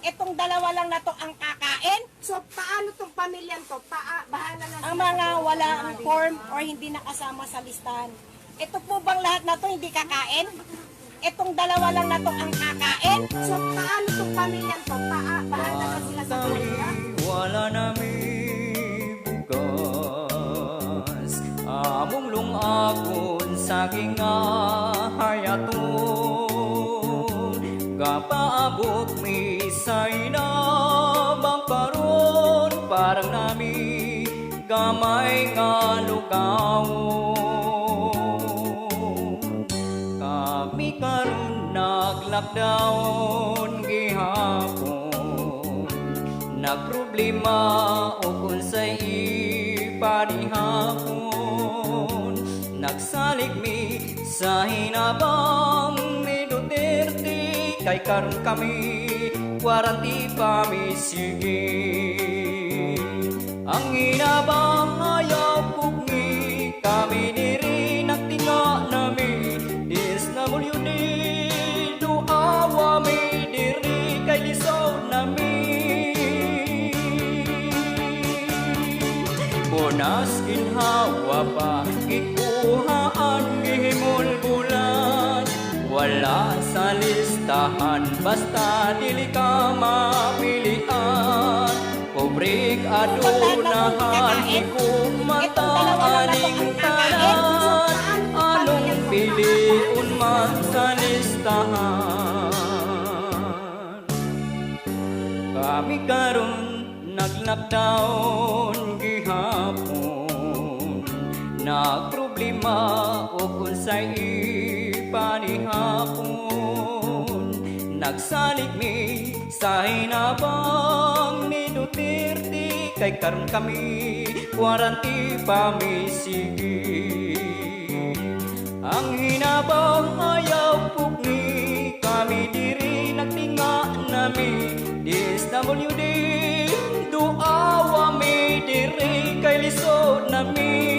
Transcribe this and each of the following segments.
Itong dalawa lang na to ang kakain. So, paano tong pamilyang to? Bahala na Ang mga wala ang form or hindi nakasama sa listahan. Ito po bang lahat na to hindi kakain? Itong dalawa lang na to ang kakain. So, paano tong pamilyang to? Bahala na sila sa pamilya? Wala nami bukas among lungakon sa hayaton kapaabot mi sa inabang karon parang nami gamay nga lugawon kami karon nag-lockdown gihapon nagproblema o kung sa'y ipanihapon nagsalig mi sa hinabang ni Duterte kay karon kami waranti pa mi sige ang hinabang ayaw pugni kami diri nagtinga nami dis na mulyo ni duawa mi diri kay lisaw nami Punas ginhawa pa, gikuhaan gihimol bulan wala sa listahan, basta dili ka mapilian Pobrik adunahan, ikumata aning tanan Anong piliun man sa listahan Kami karon nag-lockdown gihapon nagproblema o kung sa'y ipanihapon nagsalig mi sa hinabang ni Duterte kay karon kami waranti pa mi sige ang hinabang ayaw pugni kami diri nagtinga nami DSWD duawa mi diri kay lisod nami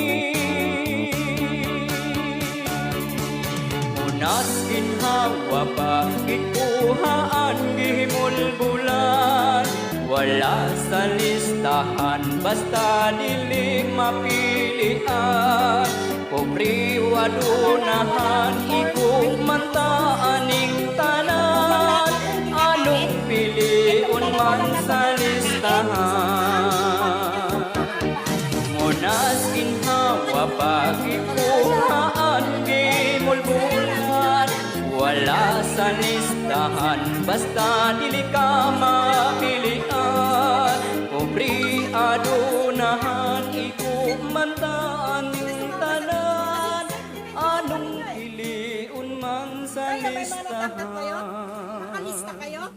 Unas ginhawa pa gikuhaan gihimol bulan wala sa listahan basta dili mapilian Pobri wadunahan ikumanta aning tanan anong piliun man sa listahan Munas ginhawa pagikuhaan gimulbulan wala sa listahan basta dili ka mapilian Pobri adunahan ikumanta aning tanan anong piliun man sa Ay, may mga listahan tatak kayo? Nakalista kayo?